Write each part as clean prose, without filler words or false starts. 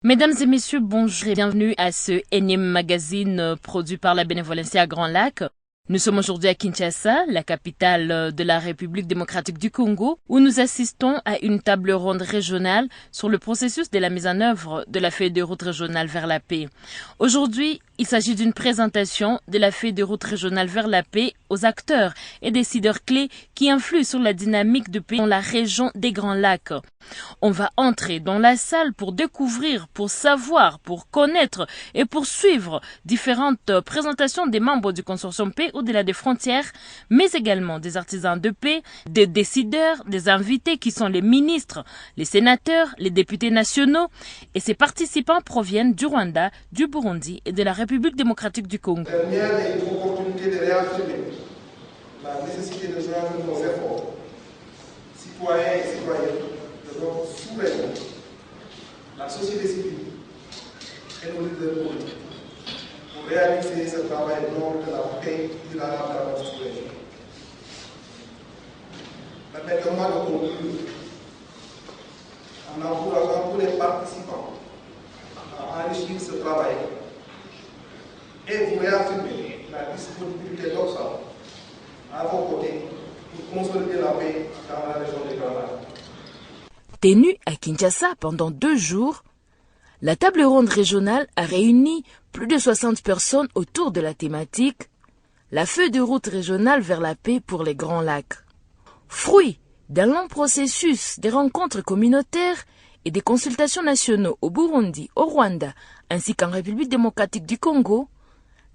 Mesdames et messieurs, bonjour et bienvenue à ce énième magazine produit par la Bénévolencia Grand Lac. Nous sommes aujourd'hui à Kinshasa, la capitale de la République démocratique du Congo, où nous assistons à une table ronde régionale sur le processus de la mise en œuvre de la feuille de route régionale vers la paix. Aujourd'hui, il s'agit d'une présentation de la feuille de route régionale vers la paix aux acteurs et décideurs clés qui influent sur la dynamique de paix dans la région des Grands Lacs. On va entrer dans la salle pour découvrir, pour savoir, pour connaître et pour suivre différentes présentations des membres du consortium paix au-delà des frontières, mais également des artisans de paix, des décideurs, des invités qui sont les ministres, les sénateurs, les députés nationaux. Et ces participants proviennent du Rwanda, du Burundi et de la République démocratique du Congo. La première est une opportunité de réaffirmer la nécessité de joindre nos efforts, citoyens et citoyennes, de notre souverain, la société civile et nos leaders politiques, pour réaliser ce travail noble de la paix durable dans notre région. Permettez-moi de conclure en encourageant tous les participants à enrichir ce travail et vous réaffirmer la disponibilité d'Oxfam à vos côtés pour consolider la paix dans la région des Grands Lacs. Tenue à Kinshasa pendant 2 jours, la table ronde régionale a réuni plus de 60 personnes autour de la thématique « La feuille de route régionale vers la paix pour les Grands Lacs ». Fruit d'un long processus des rencontres communautaires et des consultations nationaux au Burundi, au Rwanda ainsi qu'en République démocratique du Congo,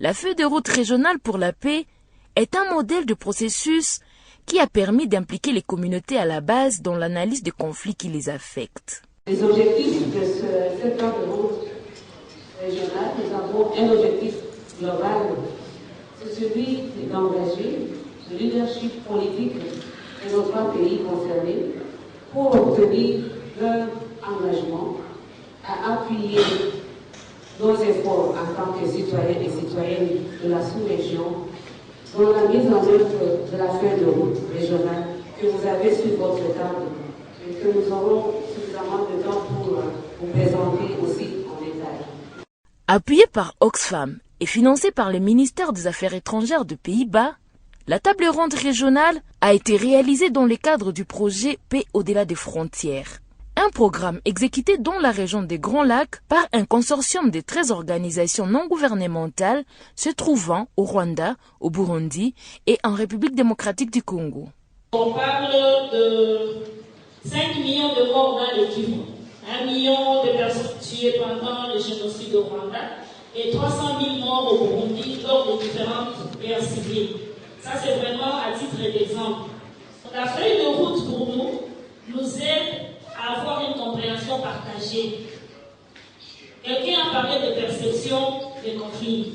la feuille de route régionale pour la paix est un modèle de processus qui a permis d'impliquer les communautés à la base dans l'analyse des conflits qui les affectent. Les objectifs de cette feuille de route régionale, nous avons un objectif global, c'est celui d'engager le leadership politique de nos 3 pays concernés pour obtenir leur engagement à appuyer nos efforts en tant que citoyens et citoyennes de la sous-région dans la mise en œuvre de la feuille de route régionale que vous avez sur votre table et que nous aurons suffisamment de temps pour vous présenter aussi en détail. Appuyée par Oxfam et financée par le ministère des Affaires étrangères de Pays-Bas, la table ronde régionale a été réalisée dans le cadre du projet Paix au-delà des frontières. Un programme exécuté dans la région des Grands Lacs par un consortium de 13 organisations non gouvernementales se trouvant au Rwanda, au Burundi et en République démocratique du Congo. On parle de 5 millions de morts dans le Kivu, 1 million de personnes tuées pendant le génocide au Rwanda et 300 000 morts au Burundi lors de différentes guerres civiles. Ça, c'est vraiment à titre d'exemple. La feuille de route pour nous aide à avoir une compréhension partagée. Quelqu'un a parlé de perception des conflits.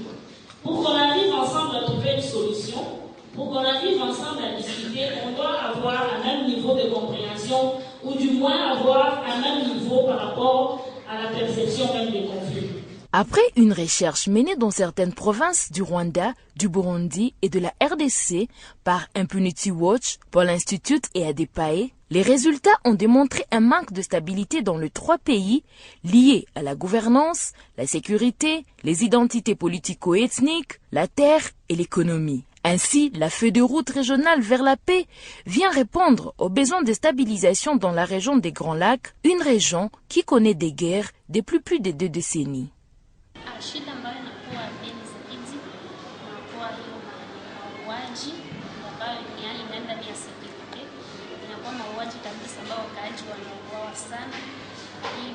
Pour qu'on arrive ensemble à trouver une solution, pour qu'on arrive ensemble à discuter, on doit avoir un même niveau de compréhension ou du moins avoir un même niveau par rapport à la perception même des conflits. Après une recherche menée dans certaines provinces du Rwanda, du Burundi et de la RDC par Impunity Watch, Paul Institute et ADEPAE, les résultats ont démontré un manque de stabilité dans les 3 pays liés à la gouvernance, la sécurité, les identités politico-ethniques, la terre et l'économie. Ainsi, la feuille de route régionale vers la paix vient répondre aux besoins de stabilisation dans la région des Grands Lacs, une région qui connaît des guerres depuis plus de 2 décennies. Shida ambayo inakuwa Beni zaidi inakuwa hiyo mauaji ambayo ni hali inaenda ni ya security, inakuwa mauaji kabisa ambao wakaaji wanauawa sana. Hii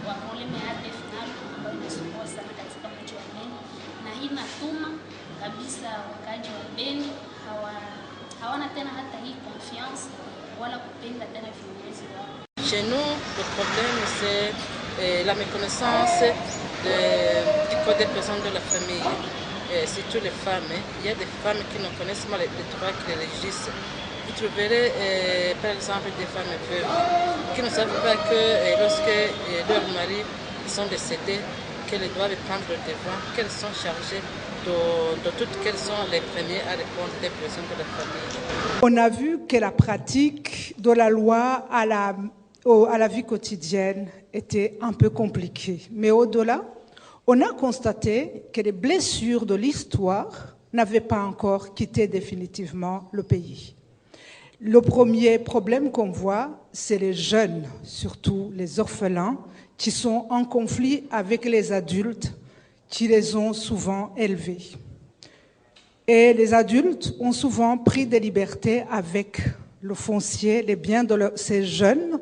wakoleme ADF nalo ambayo inasumbua sana katika mji wa Beni, na hii natuma kabisa wakaaji wa Beni hawana tena hata hii confiance wala kupenda tena viongozi wao. Chez nous, le problème c'est la méconnaissance du code des personnes de la famille, surtout les femmes. Il y a des femmes qui ne connaissent pas les droits qui les régissent. vous trouverez par exemple des femmes veuves qui ne savent pas que lorsque leurs maris sont décédés, qu'elles doivent prendre le devant, qu'elles sont chargées de toutes, quels sont les premiers à répondre des besoins de la famille. On a vu que la pratique de la loi à la vie quotidienne était un peu compliquée. Mais au-delà, on a constaté que les blessures de l'histoire n'avaient pas encore quitté définitivement le pays. Le premier problème qu'on voit, c'est les jeunes, surtout les orphelins, qui sont en conflit avec les adultes qui les ont souvent élevés. Et les adultes ont souvent pris des libertés avec le foncier, les biens de ces jeunes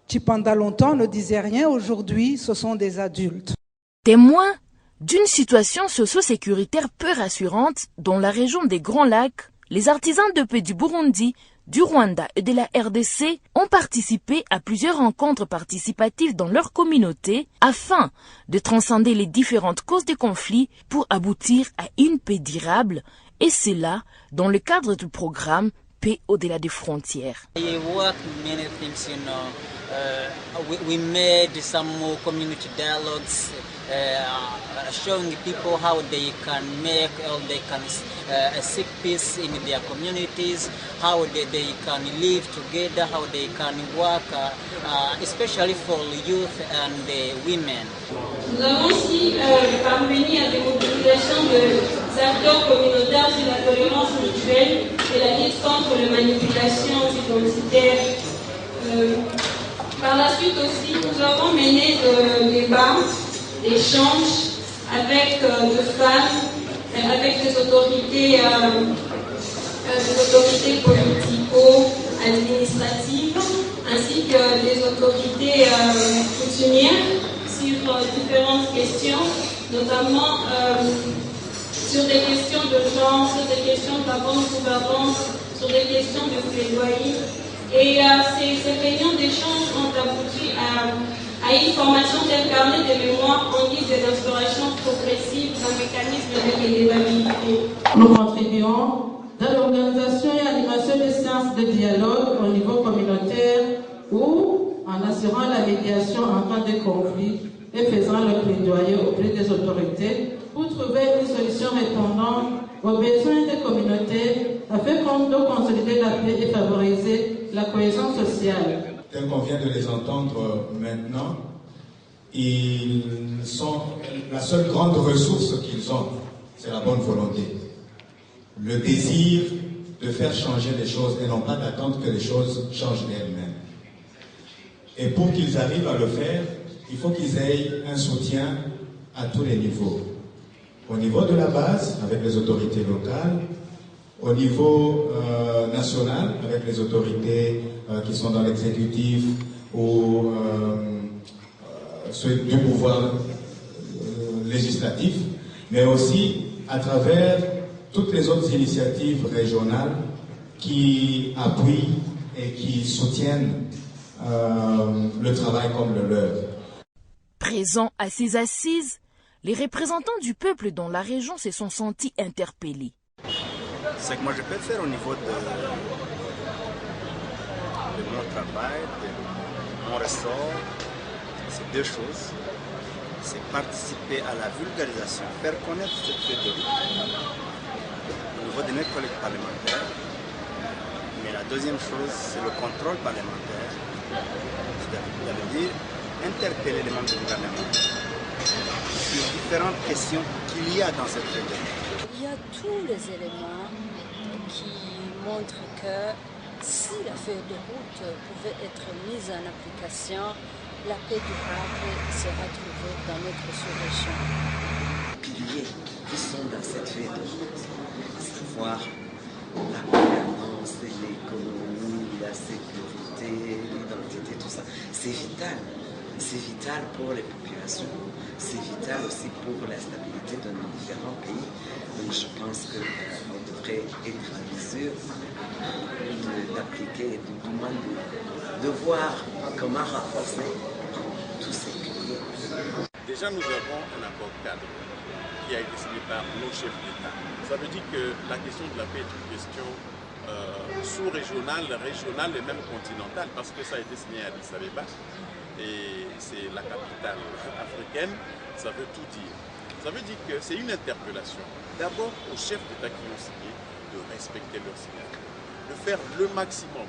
qui pendant longtemps ne disaient rien. Aujourd'hui, ce sont des adultes. Témoin d'une situation socio-sécuritaire peu rassurante dans la région des Grands Lacs, les artisans de paix du Burundi, du Rwanda et de la RDC ont participé à plusieurs rencontres participatives dans leur communauté afin de transcender les différentes causes des conflits pour aboutir à une paix durable, et cela dans le cadre du programme Paix au-delà des frontières. We made some more community dialogues, showing people how they can make or they can seek peace in their communities, how they can live together, how they can work, especially for youth and women. Nous avons aussi parvenu à des mobilisations de acteurs communautaires sur la tolérance mutuelle et la lutte contre les manipulations identitaires. Par la suite aussi, nous avons mené des débats, des échanges avec des femmes, avec des autorités politico-administratives, ainsi que des autorités coutumières sur différentes questions, notamment sur des questions de genre, sur des questions de la bonne gouvernance, sur des questions de plaidoyer. Et ces réunions d'échange ont abouti à une formation d'un carnet de mémoire en guise de l'instauration progressive d'un mécanisme de redevabilité. Nous contribuons dans l'organisation et l'animation des séances de dialogue au niveau communautaire ou en assurant la médiation en cas de conflit et faisant le plaidoyer auprès des autorités pour trouver une solution répondant aux besoins des communautés afin de consolider la paix et favoriser la cohésion sociale. Tel qu'on vient de les entendre maintenant, ils sont la seule grande ressource qu'ils ont, c'est la bonne volonté. Le désir de faire changer les choses et non pas d'attendre que les choses changent d'elles-mêmes. Et pour qu'ils arrivent à le faire, il faut qu'ils aient un soutien à tous les niveaux. Au niveau de la base, avec les autorités locales, au niveau national, avec les autorités qui sont dans l'exécutif ou ceux du pouvoir législatif, mais aussi à travers toutes les autres initiatives régionales qui appuient et qui soutiennent le travail comme le leur. Présents à ces assises, les représentants du peuple dans la région se sont sentis interpellés. Ce que moi je peux faire au niveau de mon travail, de mon ressort, c'est deux choses. C'est participer à la vulgarisation, faire connaître cette feuille de route au niveau de notre collègues parlementaires. Mais la deuxième chose, c'est le contrôle parlementaire. Ça veut dire interpeller les membres du gouvernement sur différentes questions qu'il y a dans cette feuille de route. Il y a tous les éléments qui montrent que si la feuille de route pouvait être mise en application, la paix durable sera trouvée dans notre sous-région. Les piliers qui sont dans cette feuille de route, savoir la gouvernance, l'économie, la sécurité, l'identité, tout ça, c'est vital. C'est vital pour les populations, c'est vital aussi pour la stabilité de nos différents pays. Donc je pense qu'on devrait être en mesure d'appliquer, du moins de voir comment renforcer tous ces piliers. Déjà nous avons un accord cadre qui a été signé par nos chefs d'État. Ça veut dire que la question de la paix est une question sous-régionale, régionale et même continentale, parce que ça a été signé à Addis Abeba et c'est la capitale africaine, ça veut tout dire. Ça veut dire que c'est une interpellation, d'abord aux chefs d'État qui ont signé, de respecter leur signature, de faire le maximum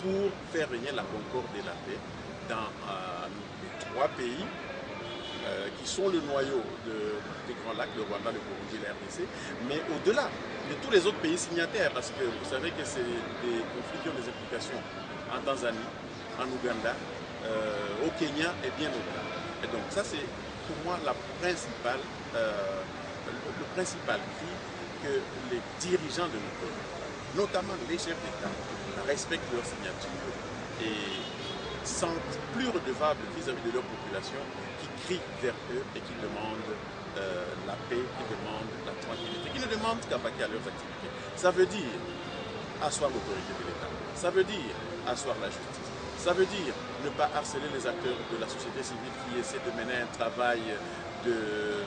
pour faire régner la concorde et la paix dans les 3 pays qui sont le noyau des Grands Lacs, le Rwanda, le Burundi et la RDC, mais au-delà de tous les autres pays signataires, parce que vous savez que c'est des conflits qui ont des implications en Tanzanie, en Ouganda, au Kenya et bien au-delà. Et donc ça c'est pour moi le principal cri que les dirigeants de nos pays, notamment les chefs d'État, respectent leur signature et sentent plus redevables vis-à-vis de leur population qui crient vers eux et qui demandent la paix, qui demandent la tranquillité, qui ne demandent qu'à vaquer à leurs activités. Ça veut dire asseoir l'autorité de l'État, ça veut dire asseoir la justice, ça veut dire ne pas harceler les acteurs de la société civile qui essaient de mener un travail de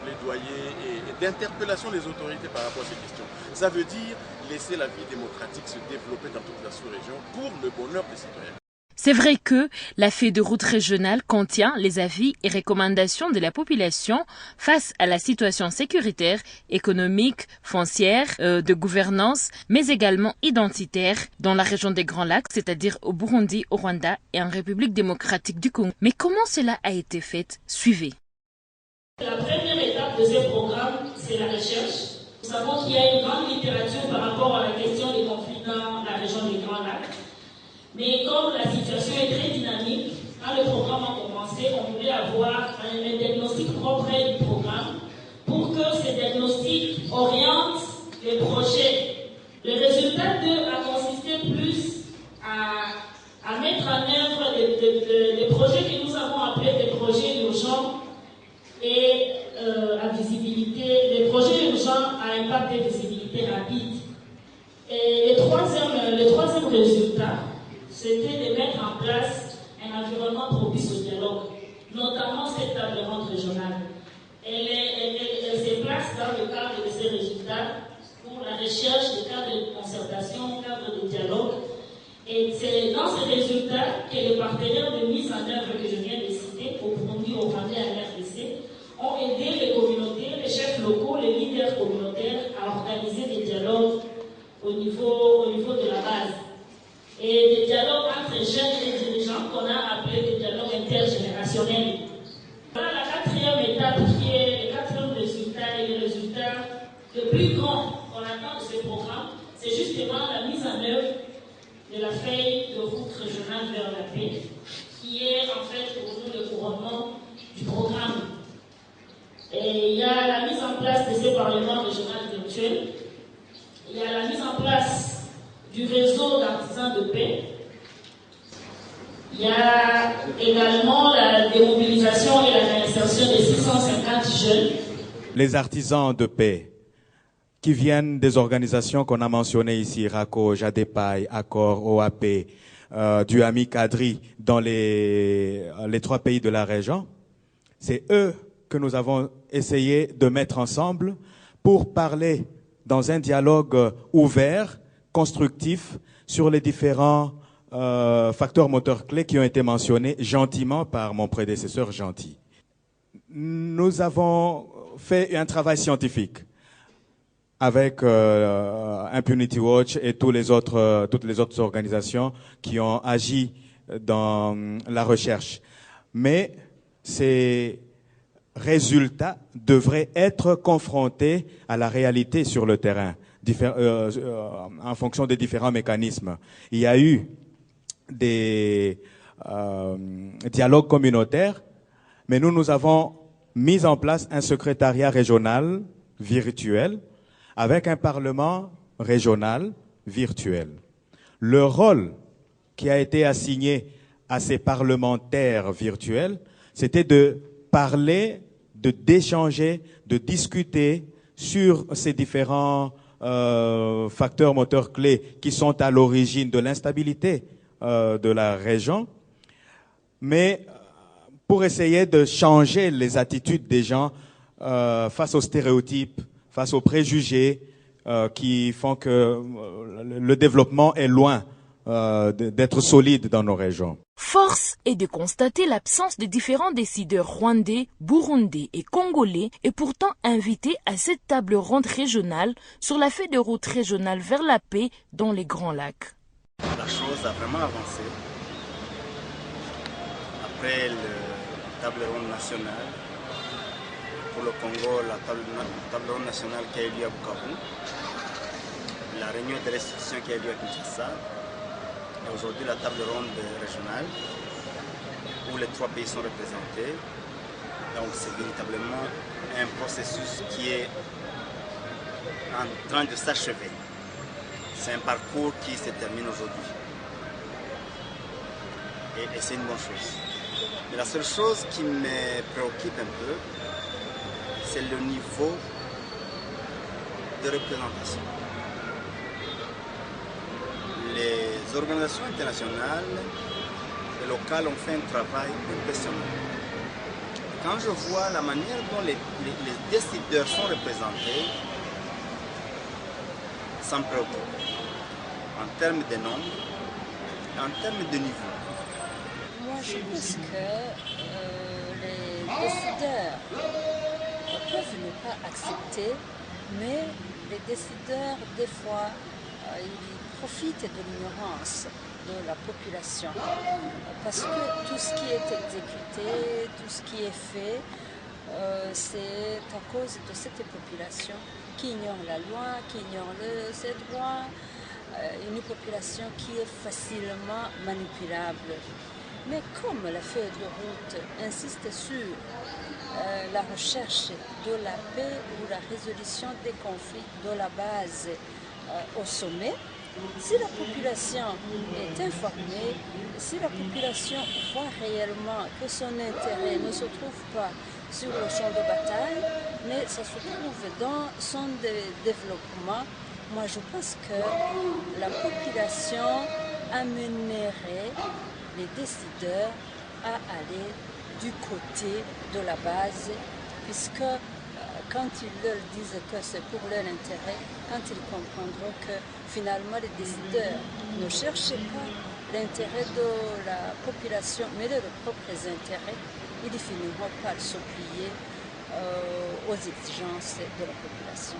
plaidoyer et d'interpellation des autorités par rapport à ces questions. Ça veut dire laisser la vie démocratique se développer dans toute la sous-région pour le bonheur des citoyens. C'est vrai que la feuille de route régionale contient les avis et recommandations de la population face à la situation sécuritaire, économique, foncière, de gouvernance, mais également identitaire dans la région des Grands Lacs, c'est-à-dire au Burundi, au Rwanda et en République démocratique du Congo. Mais comment cela a été fait? Suivez. La première étape de ce programme, c'est la recherche. Nous savons qu'il y a une grande littérature par rapport à la question des conflits dans la région des Grands Lacs. Mais comme la situation est très dynamique, quand le programme a commencé, on voulait avoir un diagnostic propre du programme pour que ces diagnostics orientent les projets. Le résultat a consisté plus à mettre en œuvre des projets que nous avons appelés des projets urgents et à visibilité, des projets urgents à impact et visibilité rapide. Et le troisième résultat, c'était de mettre en place un environnement propice au dialogue, notamment cette table ronde régionale. Elle se place dans le cadre de ces résultats pour la recherche de cadres de concertation, cadres de dialogue. Et c'est dans ces résultats que les partenaires de mise en œuvre que je viens de citer, au Burundi, au Rwanda et à l'RDC, ont aidé les communautés, les chefs locaux, les leaders communautaires à organiser des dialogues au niveau de la base. Et des dialogues entre jeunes et dirigeants qu'on a appelés des dialogues intergénérationnels. Voilà la quatrième étape qui est le quatrième résultat et le résultat le plus grand qu'on attend de ce programme, c'est justement la mise en œuvre de la feuille de route régionale vers la paix, qui est en fait pour nous le couronnement du programme. Et il y a la mise en place de ces parlements régionaux virtuels, il y a la mise en place du réseau d'artisans de paix. Il y a également la démobilisation et la réinsertion de 650 jeunes. Les artisans de paix qui viennent des organisations qu'on a mentionnées ici, RACO, JADEPAI, Accor, OAP, du Ami Kadri, dans les 3 pays de la région, c'est eux que nous avons essayé de mettre ensemble pour parler dans un dialogue ouvert, constructif, sur les différents facteurs moteurs clés qui ont été mentionnés gentiment par mon prédécesseur Gentil. Nous avons fait un travail scientifique avec Impunity Watch et toutes les autres organisations qui ont agi dans la recherche. Mais ces résultats devraient être confrontés à la réalité sur le terrain, en fonction des différents mécanismes. Il y a eu des dialogues communautaires, mais nous avons mis en place un secrétariat régional virtuel avec un parlement régional virtuel. Le rôle qui a été assigné à ces parlementaires virtuels, c'était de parler, d'échanger, de discuter sur ces différents facteurs moteurs clés qui sont à l'origine de l'instabilité de la région, mais pour essayer de changer les attitudes des gens face aux stéréotypes, face aux préjugés, qui font que le développement est loin d'être solide dans nos régions. Force est de constater l'absence de différents décideurs rwandais, burundais et congolais et pourtant invités à cette table ronde régionale sur la feuille de route régionale vers la paix dans les Grands Lacs. La chose a vraiment avancé. Après la table ronde nationale, pour le Congo, la table ronde nationale qui a eu lieu à Bukavu, la réunion de restitution qui a eu lieu à Kinshasa, et aujourd'hui la table ronde régionale où les 3 pays sont représentés. Donc c'est véritablement un processus qui est en train de s'achever. C'est un parcours qui se termine aujourd'hui. Et c'est une bonne chose. Mais la seule chose qui me préoccupe un peu, c'est le niveau de représentation. Les organisations internationales et locales ont fait un travail impressionnant. Quand je vois la manière dont les décideurs sont représentés, ça me préoccupe. En termes de nombre, en termes de niveau. Moi, je pense que les décideurs peuvent ne pas accepter, mais les décideurs, des fois, ils profitent de l'ignorance de la population. Parce que tout ce qui est exécuté, tout ce qui est fait, c'est à cause de cette population qui ignore la loi, qui ignore ses droits, une population qui est facilement manipulable. Mais comme la feuille de route insiste sur la recherche de la paix ou la résolution des conflits de la base au sommet, si la population est informée, si la population voit réellement que son intérêt ne se trouve pas sur le champ de bataille, mais ça se trouve dans son développement, moi je pense que la population amènerait les décideurs à aller du côté de la base, puisque quand ils leur disent que c'est pour leur intérêt, quand ils comprendront que finalement les décideurs ne cherchent pas l'intérêt de la population, mais leurs propres intérêts, ils finiront par se plier aux exigences de la population.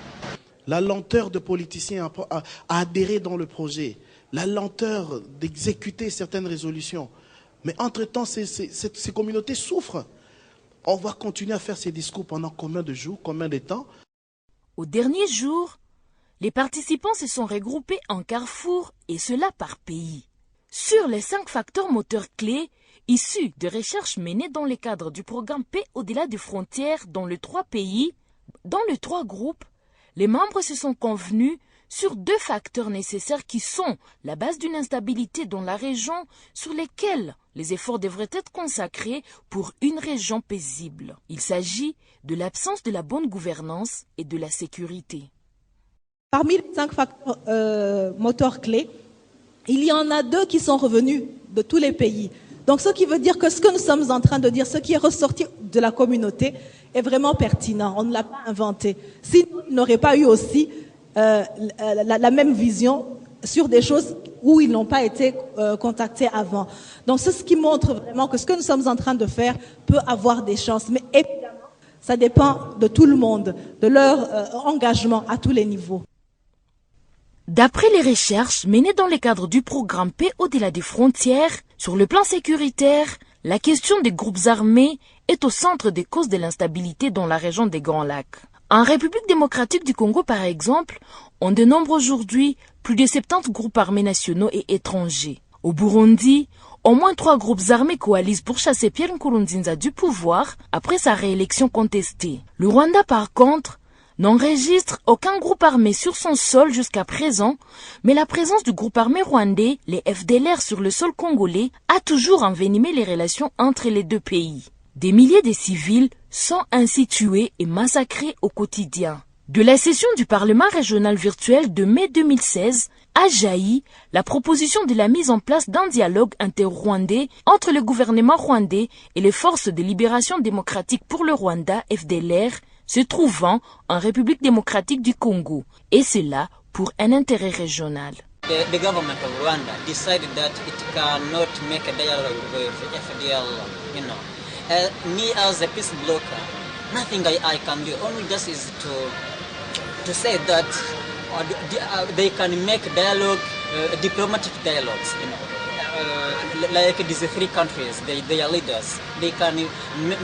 La lenteur de politiciens à adhérer dans le projet, la lenteur d'exécuter certaines résolutions. Mais entre-temps, ces communautés souffrent. On va continuer à faire ces discours pendant combien de jours, combien de temps? Au dernier jour, les participants se sont regroupés en carrefour et cela par pays. Sur les 5 facteurs moteurs clés issus de recherches menées dans le cadre du programme Paix au-delà des frontières dans les 3 pays, dans les 3 groupes, les membres se sont convenus sur 2 facteurs nécessaires qui sont la base d'une instabilité dans la région sur lesquels les efforts devraient être consacrés pour une région paisible. Il s'agit de l'absence de la bonne gouvernance et de la sécurité. Parmi les 5 facteurs moteurs clés, il y en a 2 qui sont revenus de tous les pays. Donc ce qui veut dire que ce que nous sommes en train de dire, ce qui est ressorti de la communauté est vraiment pertinent. On ne l'a pas inventé. Sinon, il n'aurait pas eu aussi la même vision sur des choses où ils n'ont pas été contactés avant. Donc c'est ce qui montre vraiment que ce que nous sommes en train de faire peut avoir des chances. Mais évidemment, ça dépend de tout le monde, de leur engagement à tous les niveaux. D'après les recherches menées dans le cadre du programme Paix au-delà des frontières, sur le plan sécuritaire, la question des groupes armés est au centre des causes de l'instabilité dans la région des Grands Lacs. En République démocratique du Congo, par exemple, on dénombre aujourd'hui plus de 70 groupes armés nationaux et étrangers. Au Burundi, au moins 3 groupes armés coalisent pour chasser Pierre Nkurunziza du pouvoir après sa réélection contestée. Le Rwanda, par contre, n'enregistre aucun groupe armé sur son sol jusqu'à présent, mais la présence du groupe armé rwandais, les FDLR sur le sol congolais, a toujours envenimé les relations entre les 2 pays. Des milliers de civils sont ainsi tués et massacrés au quotidien. De la session du Parlement régional virtuel de mai 2016 a jailli la proposition de la mise en place d'un dialogue inter-rwandais entre le gouvernement rwandais et les forces de libération démocratique pour le Rwanda, FDLR, se trouvant en République démocratique du Congo, et cela pour un intérêt régional. The government of Rwanda decided that it cannot make a dialogue with FDL, me as a peace blocker, nothing I can do, only just is to say that they can make dialogue, diplomatic dialogues, like these three countries, their leaders. They can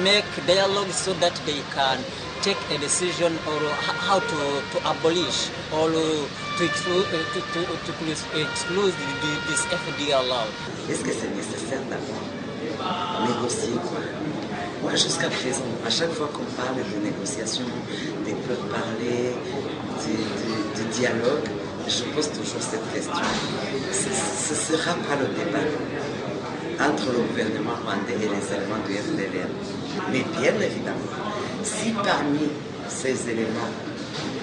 make dialogue so that they can take a decision or how to abolish or to exclude this FDL law. Est-ce que c'est nécessaire d'avoir négocié quoi? Moi, jusqu'à présent, à chaque fois qu'on parle de négociation, des pourparlers, du dialogue, je pose toujours cette question. Ce ne sera pas le débat entre le gouvernement rwandais et les éléments du FDLR. Mais bien évidemment, si parmi ces éléments,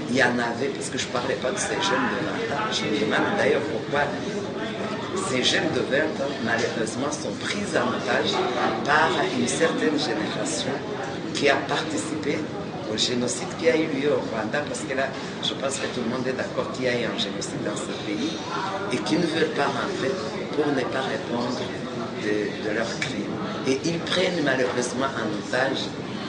il y en avait, parce que je ne parlais pas de ces jeunes de 20 ans, je me demande d'ailleurs pourquoi ces jeunes de 20 ans, malheureusement, sont pris en otage par une certaine génération qui a participé au génocide qui a eu lieu au Rwanda, parce que là, je pense que tout le monde est d'accord qu'il y a eu un génocide dans ce pays et qui ne veulent pas rentrer pour ne pas répondre de leurs crimes. Et ils prennent malheureusement en otage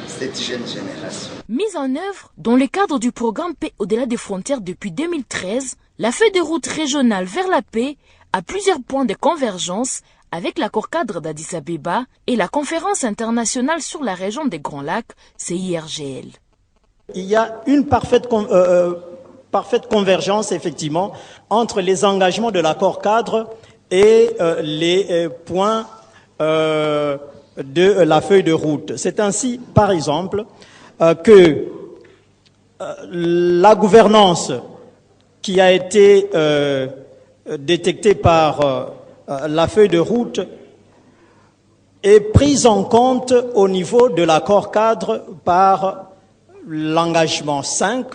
cette jeune génération. Mise en œuvre dans le cadre du programme Paix au-delà des frontières depuis 2013, la feuille de route régionale vers la paix a plusieurs points de convergence avec l'accord cadre d'Addis Abeba et la conférence internationale sur la région des Grands Lacs, CIRGL. Il y a une parfaite convergence, effectivement, entre les engagements de l'accord cadre et les points de la feuille de route. C'est ainsi, par exemple, que la gouvernance qui a été détectée par la feuille de route est prise en compte au niveau de l'accord cadre par l'engagement 5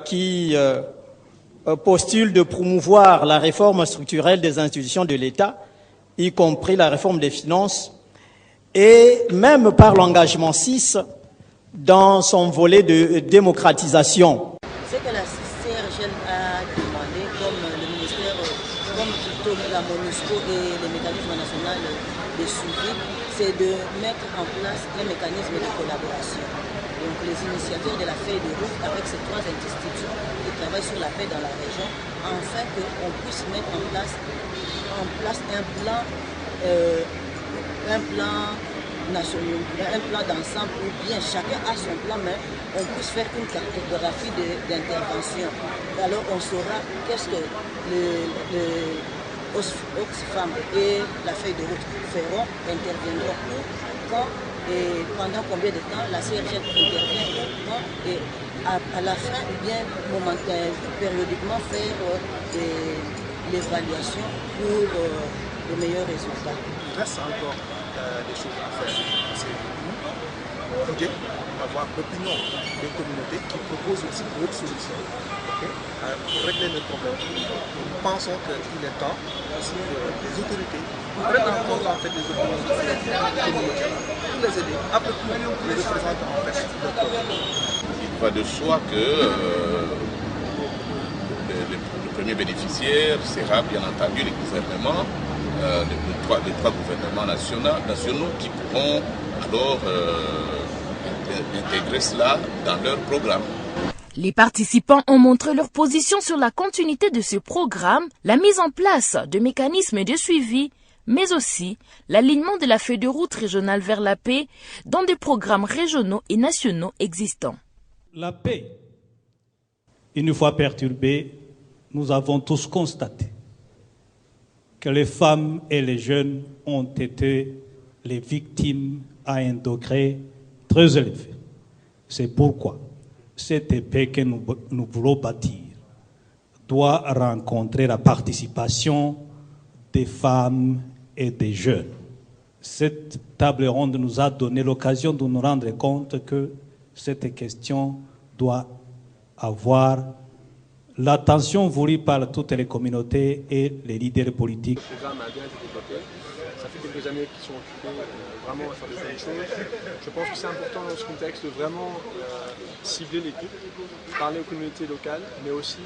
qui postule de promouvoir la réforme structurelle des institutions de l'État, y compris la réforme des finances, et même par l'engagement 6 dans son volet de démocratisation. Ce que la CIRGL a demandé, comme le ministère, comme plutôt la MONUSCO et le mécanisme national de suivi, c'est de mettre en place un mécanisme de collaboration. Donc les initiateurs de la feuille de route avec ces trois institutions qui travaillent sur la paix dans la région, afin qu'on puisse mettre en place un plan national, un plan d'ensemble où bien chacun a son plan, mais on puisse faire une cartographie d'intervention. Alors on saura qu'est-ce que Oxfam et la feuille de route feront, interviendront où, quand et pendant combien de temps la CIRGL intervient, quand, et à la fin, bien périodiquement faire l'évaluation pour les meilleurs résultats. Il reste encore des choses à faire. C'est l'idée d'avoir l'opinion des communautés qui proposent aussi d'autres solutions pour régler le problème. Nous pensons qu'il est temps aussi que les autorités prennent en compte en fait les opinions des communautés pour les aider, après tout les représentants en fait de leur peuple. Il va de soi que le premier bénéficiaire sera bien entendu les gouvernements, les trois gouvernements nationaux qui pourront alors intégrer cela dans leur programme. Les participants ont montré leur position sur la continuité de ce programme, la mise en place de mécanismes de suivi, mais aussi l'alignement de la feuille de route régionale vers la paix dans des programmes régionaux et nationaux existants. La paix, une fois perturbée, nous avons tous constaté que les femmes et les jeunes ont été les victimes à un degré très élevé. C'est pourquoi cette paix que nous voulons bâtir doit rencontrer la participation des femmes et des jeunes. Cette table ronde nous a donné l'occasion de nous rendre compte que cette question doit avoir l'attention voulue par toutes les communautés et les leaders politiques. Le programme a bien été développé. Ça fait quelques années qu'ils sont occupés vraiment à faire de bonnes choses. Je pense que c'est important dans ce contexte de vraiment cibler l'équipe, parler aux communautés locales, mais aussi